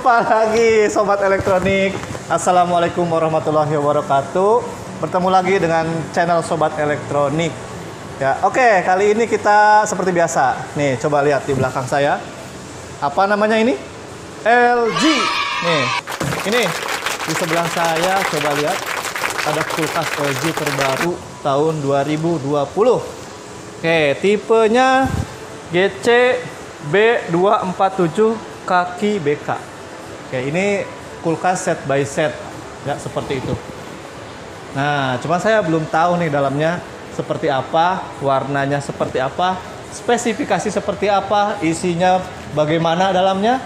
Jumpa lagi Sobat Elektronik. Assalamualaikum warahmatullahi wabarakatuh. Bertemu lagi dengan channel Sobat Elektronik. Ya, oke, kali ini kita seperti biasa. Nih, coba lihat di belakang saya. Apa namanya ini? LG. Nih, ini di sebelah saya, coba lihat. Ada kulkas LG terbaru tahun 2020. Oke, tipenya GC B247 kaki BK. Oke, ini kulkas set by set ya, seperti itu. Nah, cuma saya belum tahu nih dalamnya seperti apa, warnanya seperti apa, spesifikasi seperti apa, isinya bagaimana dalamnya.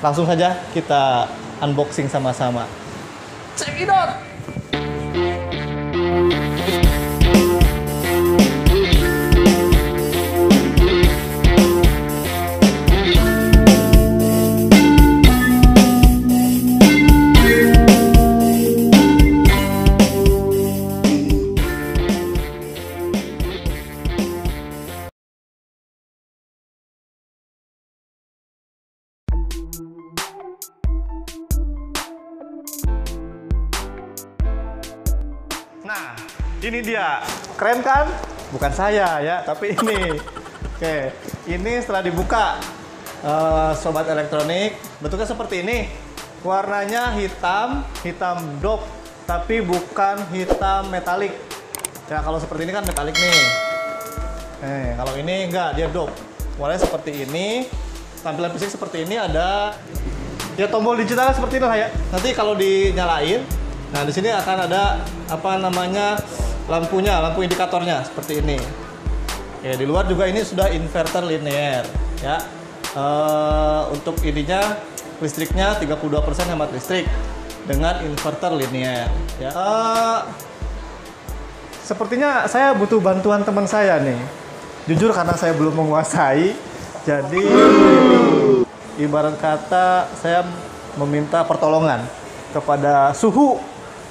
Langsung saja kita unboxing sama-sama. Check it out. Nah, ini dia. Keren kan? Bukan saya ya, tapi ini. Oke, ini setelah dibuka, Sobat Elektronik, bentuknya seperti ini. Warnanya hitam, hitam dop, tapi bukan hitam metalik. Ya, kalau seperti ini kan metalik nih. Kalau ini enggak, dia dop. Warnanya seperti ini. Tampilan fisik seperti ini, ada ya tombol digitalnya seperti ini lah ya. Nanti kalau dinyalain, nah, di sini akan ada apa namanya lampunya, lampu indikatornya seperti ini. Oke, di luar juga ini sudah inverter linear ya. Untuk ininya listriknya 32% hemat listrik dengan inverter linear ya. Sepertinya saya butuh bantuan teman saya nih. Jujur karena saya belum menguasai, jadi ibarat kata saya meminta pertolongan kepada suhu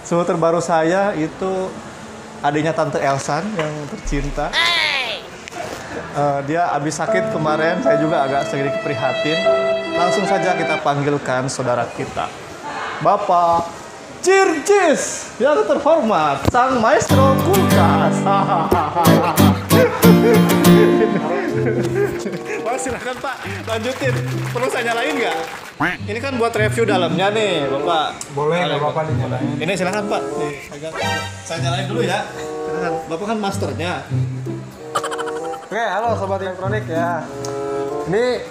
terbaru saya, itu adiknya Tante Elsan yang tercinta. Dia habis sakit kemarin, saya juga agak sedikit prihatin. Langsung saja kita panggilkan saudara kita, Bapak Circis yang terhormat, sang maestro kulkas. Pak, silakan Pak, lanjutin. Perlu saya nyalain nggak? Ini kan buat review dalamnya nih, Bapak. Boleh, nggak apa-apa dinyalain. Ini silakan Pak. Saya nyalain dulu ya. Bapak kan masternya. Oke, halo Sobat Elektronik ya. Ini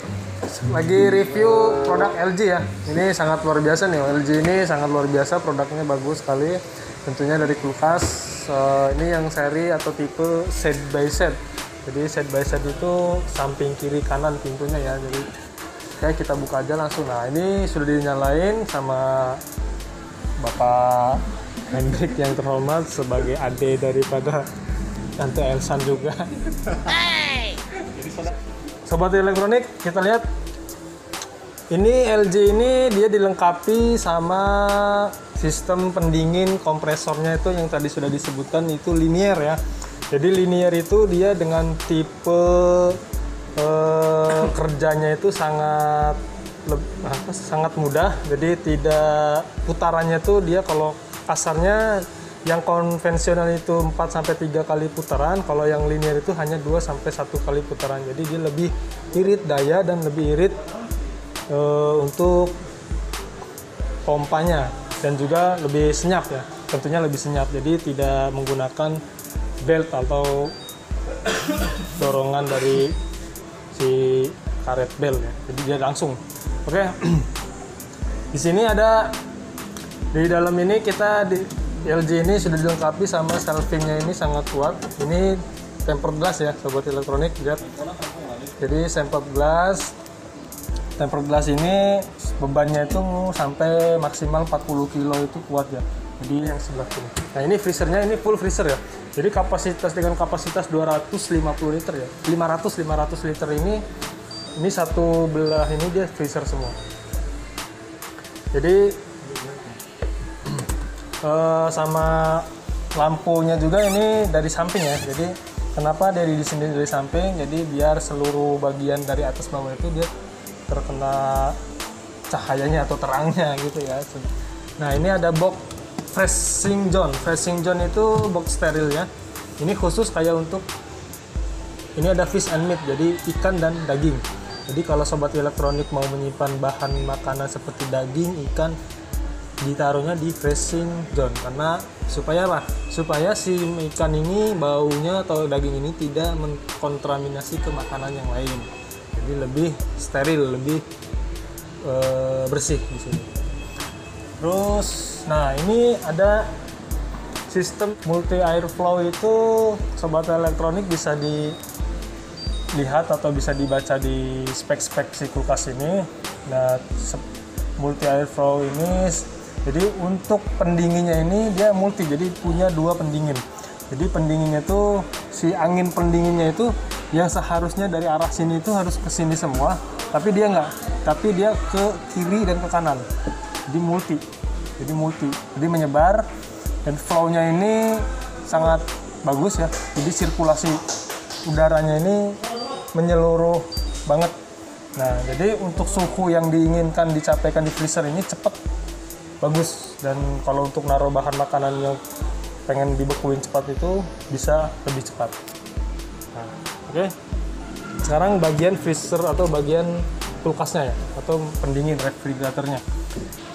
lagi review produk LG ya. Ini sangat luar biasa nih. LG ini sangat luar biasa, produknya bagus sekali. Tentunya dari kulkas. Ini yang seri atau tipe set by set. Jadi set by set itu samping kiri kanan pintunya ya. Jadi kayak kita buka aja langsung. Nah, ini sudah dinyalain sama Bapak Hendrik yang terhormat sebagai ade daripada Tante Elsan juga. Sobat Elektronik, kita lihat ini LG ini dia dilengkapi sama sistem pendingin kompresornya itu yang tadi sudah disebutkan itu linear ya. Jadi linear itu dia dengan tipe kerjanya itu sangat mudah. Jadi tidak putarannya tuh dia kalau kasarnya yang konvensional itu 4-3 kali putaran, kalau yang linear itu hanya 2-1 kali putaran. Jadi dia lebih irit daya dan lebih irit untuk pompanya dan juga lebih senyap ya. Tentunya lebih senyap. Jadi tidak menggunakan belt atau dorongan dari si karet belt ya. Jadi dia langsung. Oke. Di sini ada di dalam ini kita LG ini sudah dilengkapi sama shelvingnya ini sangat kuat. Ini tempered glass ya, Sobat Elektronik, lihat. Jadi tempered glass ini bebannya itu sampai maksimal 40 kilo itu kuat ya. Jadi yang sebelah sini. Nah, ini freezernya ini full freezer ya. Jadi dengan kapasitas 250 liter ya. 500 liter ini satu belah ini dia freezer semua. Jadi sama lampunya juga ini dari samping ya. Jadi kenapa dari di sini dari samping? Jadi biar seluruh bagian dari atas bawah itu dia terkena cahayanya atau terangnya gitu ya. Nah ini ada box freezing zone. Freezing zone itu box steril ya. Ini khusus kayak untuk, ini ada fish and meat, jadi ikan dan daging. Jadi kalau sobat elektronik mau menyimpan bahan makanan seperti daging, ikan, ditaruhnya di freezing zone. Karena supaya apa? Supaya si ikan ini baunya atau daging ini tidak mengkontaminasi ke makanan yang lain. Jadi lebih steril, lebih bersih di sini. Terus, nah ini ada sistem multi airflow itu, sobat elektronik bisa dilihat atau bisa dibaca di spek-spek si kulkas ini. Nah, multi airflow ini, jadi untuk pendinginnya ini dia multi, jadi punya 2 pendingin. Jadi pendinginnya itu, si angin pendinginnya itu yang seharusnya dari arah sini itu harus ke sini semua, tapi dia enggak, tapi dia ke kiri dan ke kanan. Jadi multi, jadi menyebar. Dan flow-nya ini sangat bagus ya. Jadi sirkulasi udaranya ini menyeluruh banget. Nah, jadi untuk suhu yang diinginkan dicapaikan di freezer ini cepat, bagus. Dan kalau untuk naruh bahan makanan yang pengen dibekuin cepat itu bisa lebih cepat. Nah, oke. Sekarang bagian freezer atau bagian kulkasnya ya, atau pendingin refrigeratornya.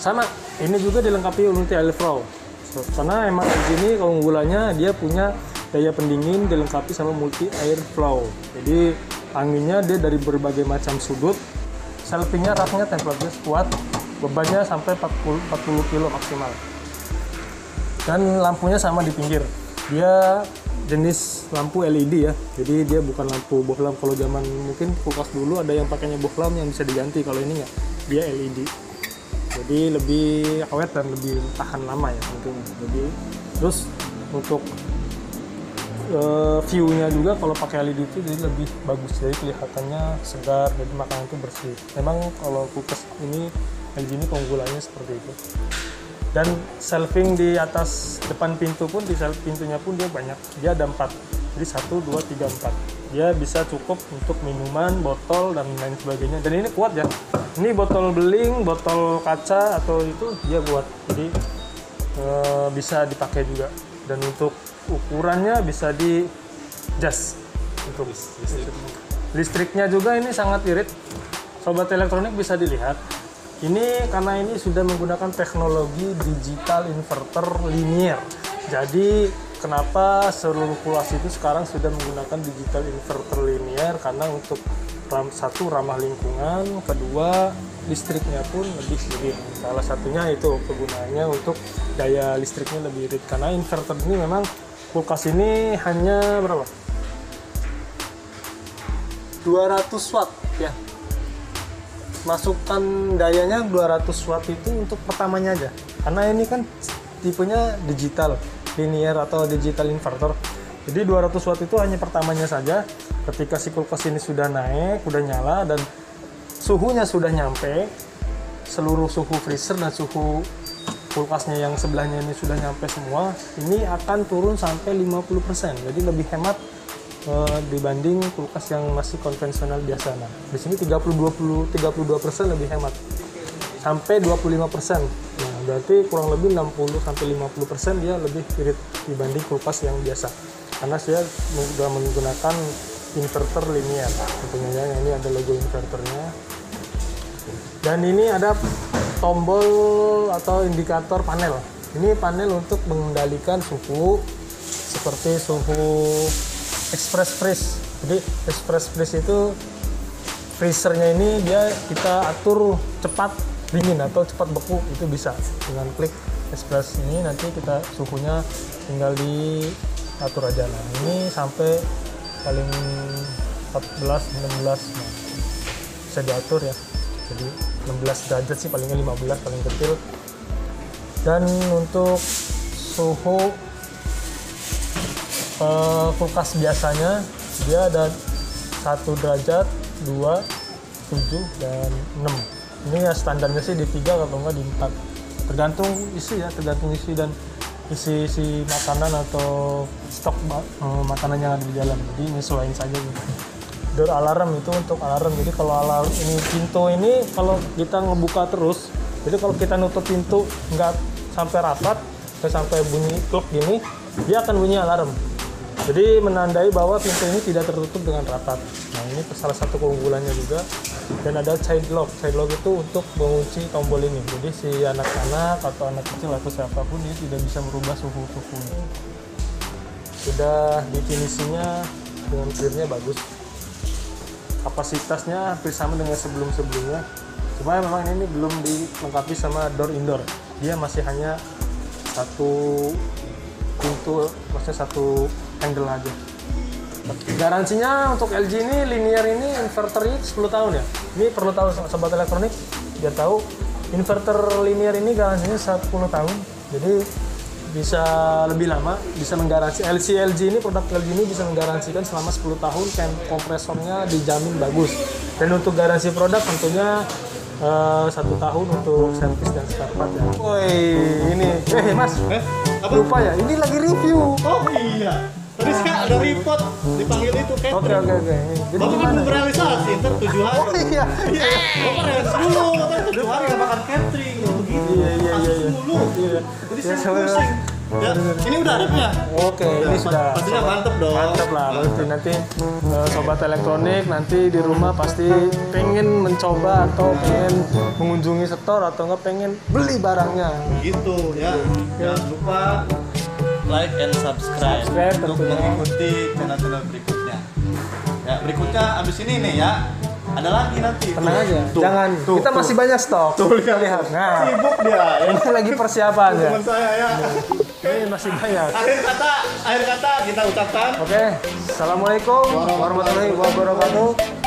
Sama, ini juga dilengkapi multi airflow. Karena emang di sini keunggulannya dia punya daya pendingin dilengkapi sama multi airflow. Jadi anginnya dia dari berbagai macam sudut. Shelvingnya raknya templatenya kuat, bebannya sampai 40 kg maksimal. Dan lampunya sama di pinggir. Dia jenis lampu LED ya. Jadi dia bukan lampu bohlam. Kalau zaman mungkin kulkas dulu ada yang pakainya bohlam yang bisa diganti. Kalau ini nggak, dia LED. Jadi lebih awet dan lebih tahan lama ya tentunya. Jadi terus untuk view-nya juga kalau pakai LED itu jadi lebih bagus, jadi kelihatannya segar, jadi makanan itu bersih. Memang kalau kulkas ini LED ini keunggulannya seperti itu. Dan shelving di atas depan pintu pun, di shelf pintunya pun dia banyak, dia ada 4. Jadi 1, 2, 3, 4. Dia bisa cukup untuk minuman, botol, dan lain sebagainya. Dan ini kuat ya. Ini botol beling, botol kaca, atau itu dia buat. Jadi bisa dipakai juga. Dan untuk ukurannya bisa di adjust. Untuk listriknya juga ini sangat irit. Sobat elektronik bisa dilihat. Ini karena ini sudah menggunakan teknologi digital inverter linear. Jadi kenapa seluruh kulkas itu sekarang sudah menggunakan digital inverter linear? Karena untuk satu ramah lingkungan, kedua listriknya pun lebih irit. Salah satunya itu kegunaannya untuk daya listriknya lebih irit. Karena inverter ini memang kulkas ini hanya berapa? 200 watt ya. Masukkan dayanya 200 watt itu untuk pertamanya aja. Karena ini kan tipenya digital linear atau digital inverter. Jadi 200 watt itu hanya pertamanya saja. Ketika si kulkas ini sudah naik, sudah nyala dan suhunya sudah nyampe, seluruh suhu freezer dan suhu kulkasnya yang sebelahnya ini sudah nyampe semua, ini akan turun sampai 50%. Jadi lebih hemat dibanding kulkas yang masih konvensional biasa. Nah, di sini 32% lebih hemat. Sampai 25%. Nah, berarti kurang lebih 60 sampai 50% dia lebih irit dibanding kulkas yang biasa. Karena saya sudah menggunakan inverter linear. Tentunya ini ada logo inverternya. Dan ini ada tombol atau indikator panel. Ini panel untuk mengendalikan suhu seperti suhu express freeze. Jadi express freeze itu freezernya ini dia kita atur cepat dingin atau cepat beku, itu bisa dengan klik express ini. Nanti kita suhunya tinggal diatur aja. Nah, ini sampai paling 14 16 nah, bisa diatur ya. Jadi 16 derajat sih, palingnya 15 paling kecil. Dan untuk suhu kulkas biasanya dia ada 1 derajat, 2, 7, dan 6. Ini ya standarnya sih di 3 atau enggak di 4. Tergantung isi ya, tergantung isi dan isi makanan atau stok makanan yang ada di dalam. Jadi nyesuaiin saja gitu. door alarm itu untuk alarm. Jadi kalau alarm ini pintu ini kalau kita ngebuka terus, jadi kalau kita nutup pintu nggak sampai rapat, nggak sampai bunyi klok gini, dia akan bunyi alarm. Jadi menandai bahwa pintu ini tidak tertutup dengan rapat. Nah ini salah satu keunggulannya juga. Dan ada child lock. Child lock itu untuk mengunci tombol ini. Jadi si anak-anak atau anak kecil atau siapapun dia tidak bisa merubah suhu-suhunya. Sudah definisinya dengan clear-nya bagus. Kapasitasnya hampir sama dengan sebelum-sebelumnya. Cuma memang ini belum dilengkapi sama door indoor. Dia masih hanya satu pintu, maksudnya satu handle aja. Garansinya untuk LG ini linear ini inverter ini 10 tahun ya. Ini perlu tahu sobat elektronik biar tahu inverter linear ini garansinya 10 tahun. Jadi bisa lebih lama, bisa menggaransi LG ini produk LG ini bisa menggaransikan selama 10 tahun kompresornya dijamin bagus. Dan untuk garansi produk tentunya 1 tahun untuk servis dan spare part ya. Woi, ini Mas. Apa? Lupa ya, ini lagi review. Oh iya. Tadi saya ada report dipanggil itu catering. Oke. Jadi Bapak kan gimana? belum berealisasi, ntar 7 hari. Oh iya. Bapak realisasi dulu, ntar 7 hari nggak makan catering. Begitu. Iya. Mulu. Iya. Jadi saya pusing. Ya, ini udah ada ya? Oke, ini sudah. Pastinya mantep dong. Mantep lah, berarti nanti sobat elektronik nanti di rumah pasti pengen mencoba atau pengen mengunjungi store atau nggak pengen beli barangnya. Gitu ya. Jangan lupa like and subscribe untuk tentunya. mengikuti channel-channel berikutnya. Ya, berikutnya abis ini nih ya. Ada lagi nanti. Tenang Tuh, aja, tuh, jangan. tuh, Kita tuh. masih banyak stok. Tuh, lihat. Nah, Sibuk dia. Ya. ini lagi persiapan ya. Teman saya ya. Ini masih banyak. Akhir kata kita ucapkan Oke, assalamualaikum warahmatullahi wabarakatuh.